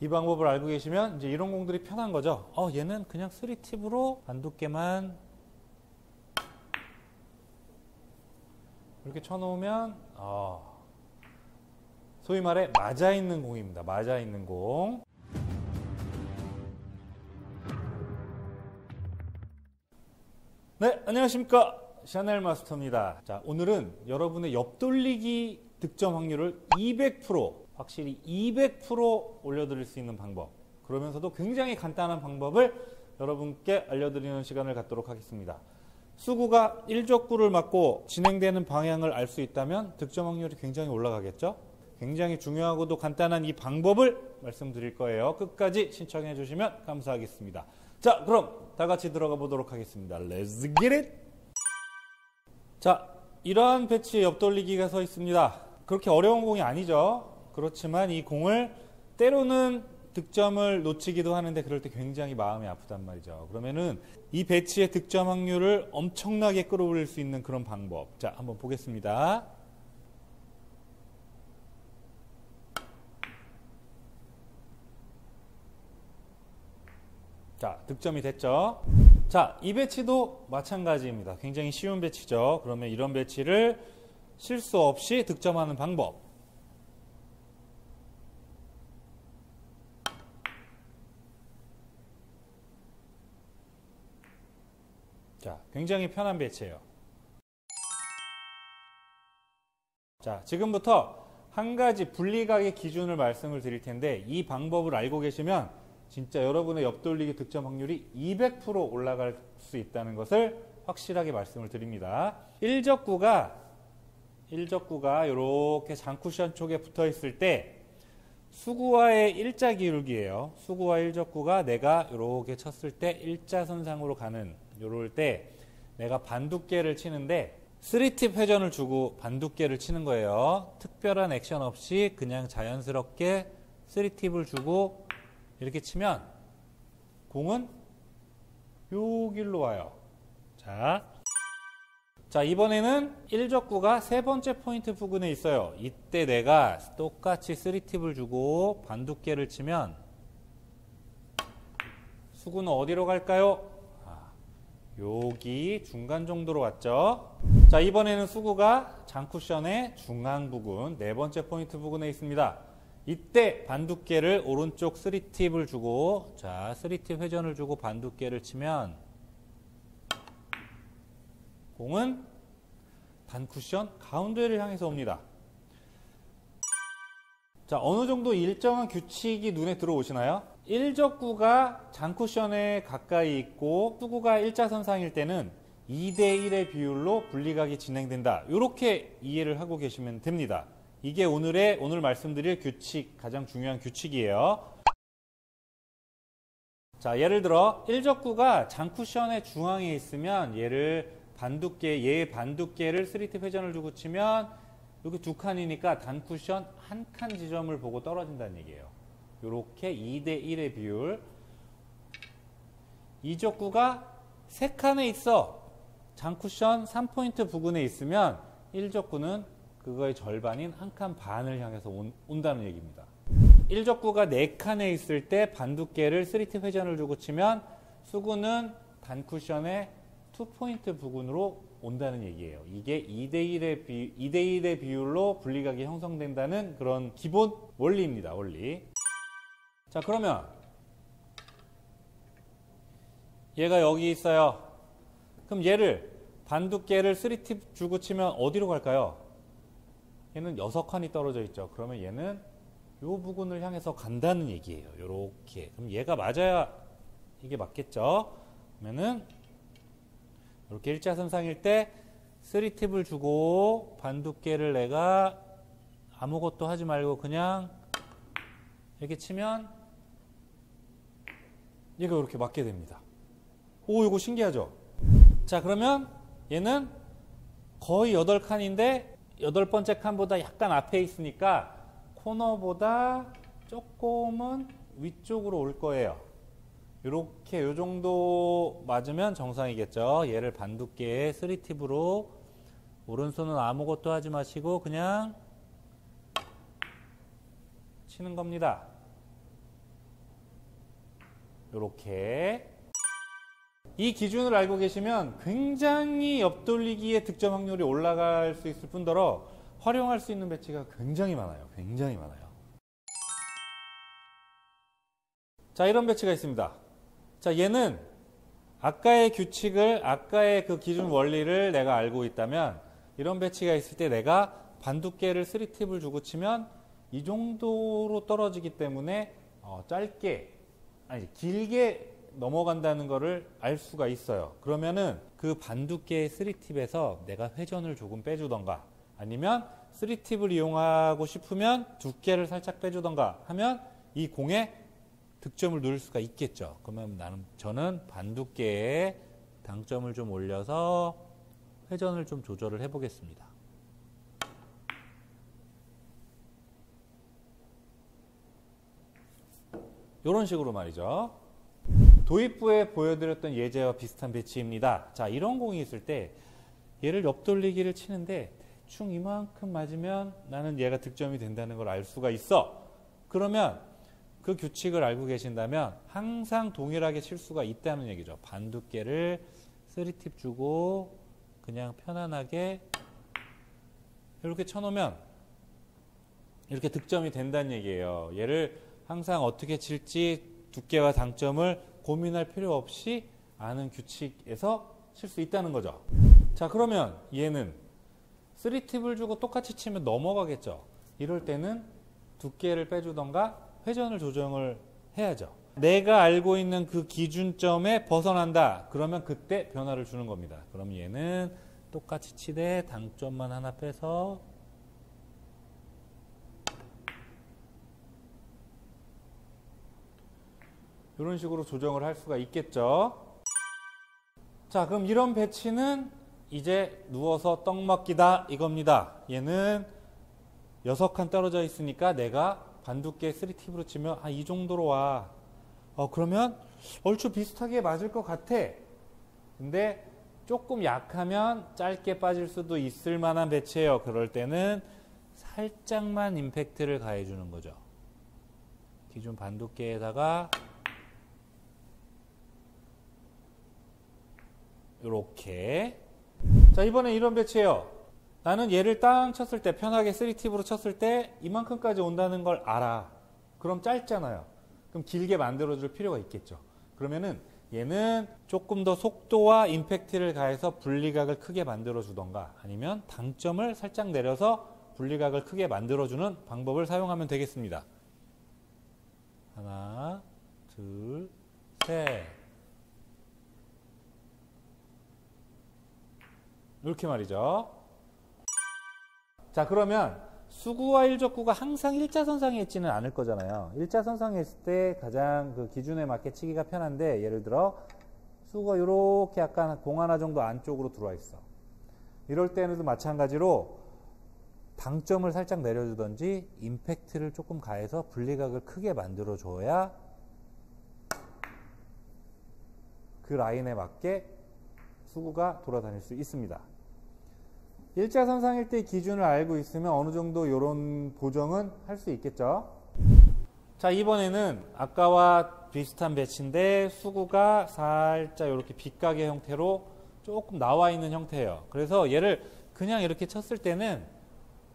이 방법을 알고 계시면 이제 이런 공들이 편한 거죠. 얘는 그냥 3팁으로 반두께만 이렇게 쳐놓으면 소위 말해 맞아 있는 공입니다. 맞아 있는 공. 네, 안녕하십니까. 샤넬 마스터입니다. 자, 오늘은 여러분의 옆돌리기 득점 확률을 200%, 확실히 200% 올려드릴 수 있는 방법, 그러면서도 굉장히 간단한 방법을 여러분께 알려드리는 시간을 갖도록 하겠습니다. 수구가 1족구를 맞고 진행되는 방향을 알 수 있다면 득점 확률이 굉장히 올라가겠죠? 굉장히 중요하고도 간단한 이 방법을 말씀드릴 거예요. 끝까지 신청해 주시면 감사하겠습니다. 자, 그럼 다 같이 들어가 보도록 하겠습니다. Let's get it! 자, 이러한 배치에 옆돌리기가 서 있습니다. 그렇게 어려운 공이 아니죠. 그렇지만 이 공을 때로는 득점을 놓치기도 하는데 그럴 때 굉장히 마음이 아프단 말이죠. 그러면은 이 배치의 득점 확률을 엄청나게 끌어올릴 수 있는 그런 방법. 자, 한번 보겠습니다. 자, 득점이 됐죠. 자, 이 배치도 마찬가지입니다. 굉장히 쉬운 배치죠. 그러면 이런 배치를 실수 없이 득점하는 방법. 자, 굉장히 편한 배치예요. 자, 지금부터 한 가지 분리각의 기준을 말씀을 드릴 텐데 이 방법을 알고 계시면 진짜 여러분의 옆돌리기 득점 확률이 200% 올라갈 수 있다는 것을 확실하게 말씀을 드립니다. 1족구가 이렇게 장쿠션 쪽에 붙어 있을 때 수구와의 일자 기울기예요. 수구와 1족구가 내가 이렇게 쳤을 때 일자선상으로 가는 요럴 때 내가 반두께를 치는데 3팁 회전을 주고 반두께를 치는 거예요. 특별한 액션 없이 그냥 자연스럽게 3팁을 주고 이렇게 치면 공은 요 길로 와요. 자, 이번에는 1족구가 세 번째 포인트 부근에 있어요. 이때 내가 똑같이 3팁을 주고 반두께를 치면 수구는 어디로 갈까요? 여기 중간 정도로 왔죠. 자, 이번에는 수구가 장쿠션의 중앙 부근, 네 번째 포인트 부근에 있습니다. 이때 반두께를 오른쪽 3팁을 주고, 자, 3팁 회전을 주고 반두께를 치면 공은 단쿠션 가운데를 향해서 옵니다. 자, 어느 정도 일정한 규칙이 눈에 들어오시나요? 1족구가 장쿠션에 가까이 있고 수구가 일자선상일 때는 2대1의 비율로 분리각이 진행된다. 이렇게 이해를 하고 계시면 됩니다. 이게 오늘 말씀드릴 규칙, 가장 중요한 규칙이에요. 자, 예를 들어 1족구가 장쿠션의 중앙에 있으면 얘의 반두께를 3팁 회전을 주고 치면 여기 두 칸이니까 단쿠션 한 칸 지점을 보고 떨어진다는 얘기예요. 이렇게 2대1의 비율. 2족구가 세 칸에 있어. 장쿠션 3포인트 부근에 있으면 1족구는 그거의 절반인 한 칸 반을 향해서 온다는 얘기입니다. 1족구가 4칸에 있을 때 반두께를 3팁 회전을 주고 치면 수구는 단쿠션의 2포인트 부근으로 온다는 얘기예요. 이게 2대1의 비율로 분리각이 형성된다는 그런 기본 원리입니다. 원리. 자, 그러면 얘가 여기 있어요. 그럼 얘를 반두께를 3팁 주고 치면 어디로 갈까요? 얘는 6칸이 떨어져 있죠. 그러면 얘는 요 부분을 향해서 간다는 얘기예요. 요렇게. 그럼 얘가 맞아야 이게 맞겠죠? 그러면은 이렇게 일자선상일 때 3팁을 주고 반두께를 내가 아무것도 하지 말고 그냥 이렇게 치면 얘가 이렇게 맞게 됩니다. 오, 이거 신기하죠? 자, 그러면 얘는 거의 8칸인데 8번째 칸보다 약간 앞에 있으니까 코너보다 조금은 위쪽으로 올 거예요. 이렇게 요 정도 맞으면 정상이겠죠. 얘를 반두께에 3팁으로 오른손은 아무것도 하지 마시고 그냥 치는 겁니다. 이렇게. 이 기준을 알고 계시면 굉장히 옆돌리기의 득점 확률이 올라갈 수 있을 뿐더러 활용할 수 있는 배치가 굉장히 많아요. 굉장히 많아요. 자, 이런 배치가 있습니다. 자, 얘는 아까의 규칙을, 아까의 그 기준 원리를 내가 알고 있다면 이런 배치가 있을 때 내가 반두께를 3팁을 주고 치면 이 정도로 떨어지기 때문에 짧게, 아니 길게 넘어간다는 것을 알 수가 있어요. 그러면은 그 반두께의 3팁에서 내가 회전을 조금 빼주던가 아니면 3팁을 이용하고 싶으면 두께를 살짝 빼주던가 하면 이 공에 득점을 누릴 수가 있겠죠. 그러면 저는 반두께에 당점을 좀 올려서 회전을 좀 조절을 해보겠습니다. 이런 식으로 말이죠. 도입부에 보여드렸던 예제와 비슷한 배치입니다. 자, 이런 공이 있을 때 얘를 옆돌리기를 치는데 대충 이만큼 맞으면 나는 얘가 득점이 된다는 걸 알 수가 있어. 그러면 그 규칙을 알고 계신다면 항상 동일하게 칠 수가 있다는 얘기죠. 반두께를 3팁 주고 그냥 편안하게 이렇게 쳐놓으면 이렇게 득점이 된다는 얘기예요. 얘를 항상 어떻게 칠지 두께와 당점을 고민할 필요 없이 아는 규칙에서 칠 수 있다는 거죠. 자, 그러면 얘는 3팁을 주고 똑같이 치면 넘어가겠죠. 이럴 때는 두께를 빼주던가 회전을 조정을 해야죠. 내가 알고 있는 그 기준점에 벗어난다. 그러면 그때 변화를 주는 겁니다. 그럼 얘는 똑같이 치되 당점만 하나 빼서 이런 식으로 조정을 할 수가 있겠죠. 자, 그럼 이런 배치는 이제 누워서 떡 먹기다 이겁니다. 얘는 6칸 떨어져 있으니까 내가 반두께 3팁으로 치면 이 정도로 와. 그러면 얼추 비슷하게 맞을 것 같아. 근데 조금 약하면 짧게 빠질 수도 있을 만한 배치예요. 그럴 때는 살짝만 임팩트를 가해주는 거죠. 기존 반두께에다가 이렇게. 자, 이번엔 이런 배치예요. 나는 얘를 땅 쳤을 때 편하게 3팁으로 쳤을 때 이만큼까지 온다는 걸 알아. 그럼 짧잖아요. 그럼 길게 만들어줄 필요가 있겠죠. 그러면은 얘는 조금 더 속도와 임팩트를 가해서 분리각을 크게 만들어주던가 아니면 당점을 살짝 내려서 분리각을 크게 만들어주는 방법을 사용하면 되겠습니다. 하나, 둘, 셋. 이렇게 말이죠. 자, 그러면 수구와 일적구가 항상 일자선상에 있지는 않을 거잖아요. 일자선상에 있을 때 가장 그 기준에 맞게 치기가 편한데 예를 들어 수구가 이렇게 약간 공 하나 정도 안쪽으로 들어와 있어. 이럴 때는 마찬가지로 당점을 살짝 내려주던지 임팩트를 조금 가해서 분리각을 크게 만들어줘야 그 라인에 맞게 수구가 돌아다닐 수 있습니다. 일자선상일 때 기준을 알고 있으면 어느 정도 이런 보정은 할 수 있겠죠. 자, 이번에는 아까와 비슷한 배치인데 수구가 살짝 이렇게 빗가게 형태로 조금 나와 있는 형태예요. 그래서 얘를 그냥 이렇게 쳤을 때는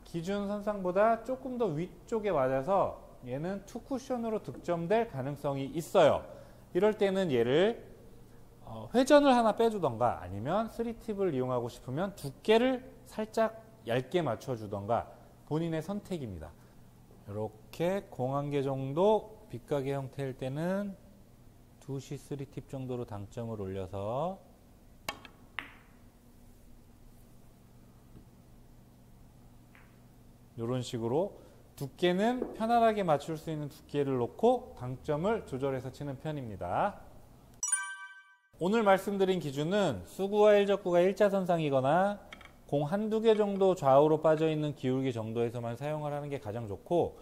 기준 선상보다 조금 더 위쪽에 맞아서 얘는 투쿠션으로 득점될 가능성이 있어요. 이럴 때는 얘를 회전을 하나 빼주던가 아니면 3팁을 이용하고 싶으면 두께를 살짝 얇게 맞춰주던가 본인의 선택입니다. 이렇게 공 한 개 정도 빗가게 형태일 때는 2시 3팁 정도로 당점을 올려서 이런 식으로 두께는 편안하게 맞출 수 있는 두께를 놓고 당점을 조절해서 치는 편입니다. 오늘 말씀드린 기준은 수구와 일적구가 일자선상이거나 공 한두 개 정도 좌우로 빠져있는 기울기 정도에서만 사용을 하는 게 가장 좋고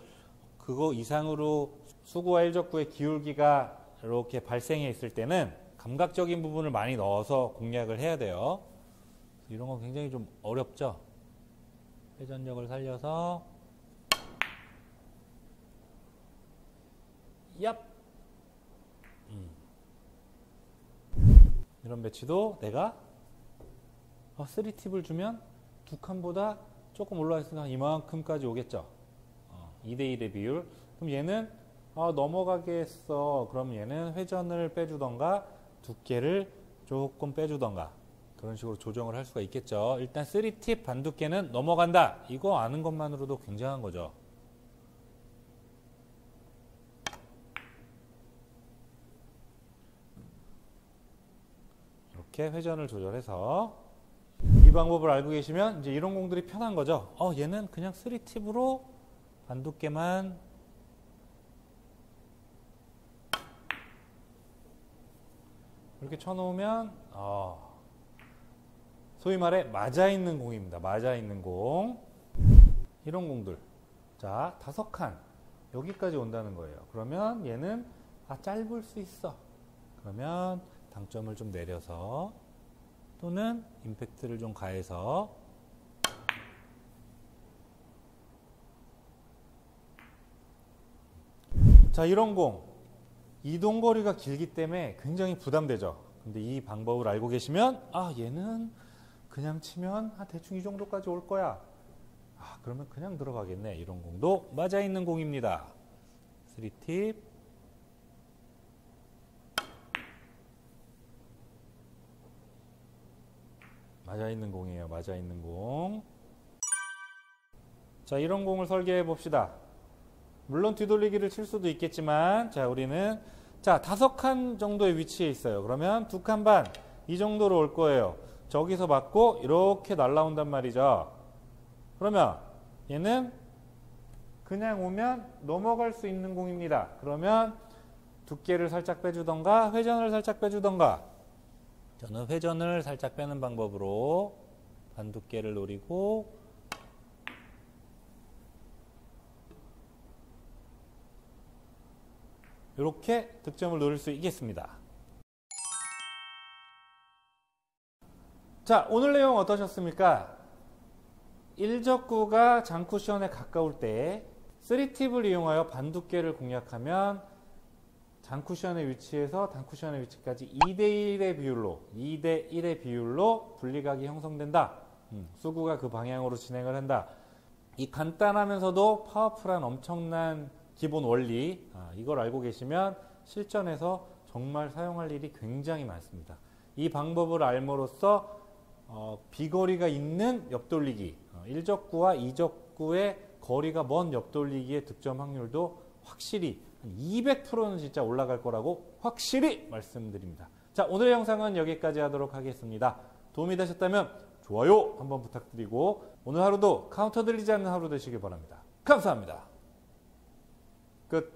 그거 이상으로 수구와 일적구의 기울기가 이렇게 발생해 있을 때는 감각적인 부분을 많이 넣어서 공략을 해야 돼요. 이런 건 굉장히 좀 어렵죠. 회전력을 살려서 얍! 이런 배치도 내가 3팁을 주면 두 칸보다 조금 올라와 있으면 이만큼까지 오겠죠. 2대1의 비율. 그럼 얘는 넘어가게 했어. 그럼 얘는 회전을 빼주던가 두께를 조금 빼주던가 그런 식으로 조정을 할 수가 있겠죠. 일단 3팁 반두께는 넘어간다. 이거 아는 것만으로도 굉장한 거죠. 이렇게 회전을 조절해서 이 방법을 알고 계시면 이제 이런 공들이 편한 거죠. 얘는 그냥 3팁으로 반두께만 이렇게 쳐놓으면 소위 말해 맞아 있는 공입니다. 맞아 있는 공. 이런 공들. 자, 5칸 여기까지 온다는 거예요. 그러면 얘는 짧을 수 있어. 그러면 당점을 좀 내려서 또는 임팩트를 좀 가해서 자, 이런 공 이동거리가 길기 때문에 굉장히 부담되죠. 근데 이 방법을 알고 계시면 얘는 그냥 치면 대충 이 정도까지 올 거야. 그러면 그냥 들어가겠네. 이런 공도 맞아 있는 공입니다. 3팁. 맞아 있는 공이에요. 맞아 있는 공. 자, 이런 공을 설계해 봅시다. 물론 뒤돌리기를 칠 수도 있겠지만, 자, 우리는 5칸 정도의 위치에 있어요. 그러면 2칸 반 이 정도로 올 거예요. 저기서 맞고 이렇게 날아온단 말이죠. 그러면 얘는 그냥 오면 넘어갈 수 있는 공입니다. 그러면 두께를 살짝 빼주던가 회전을 살짝 빼주던가. 저는 회전을 살짝 빼는 방법으로 반두께를 노리고 이렇게 득점을 노릴 수 있겠습니다. 자, 오늘 내용 어떠셨습니까? 1적구가 장쿠션에 가까울 때 3팁을 이용하여 반두께를 공략하면 장쿠션의 위치에서 단쿠션의 위치까지 2대1의 비율로 분리각이 형성된다. 수구가 그 방향으로 진행을 한다. 이 간단하면서도 파워풀한 엄청난 기본 원리, 이걸 알고 계시면 실전에서 정말 사용할 일이 굉장히 많습니다. 이 방법을 알므로써 비거리가 있는 옆돌리기, 1적구와 2적구의 거리가 먼 옆돌리기의 득점 확률도 확실히 200%는 진짜 올라갈 거라고 확실히 말씀드립니다. 자, 오늘의 영상은 여기까지 하도록 하겠습니다. 도움이 되셨다면 좋아요 한번 부탁드리고 오늘 하루도 카운터 들리지 않는 하루 되시길 바랍니다. 감사합니다. 끝.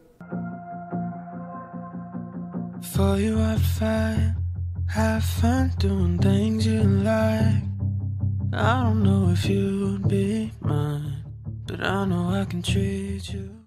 For you I'd fight, have fun doing things you like. I don't know if you'd be mine, but I know I can treat you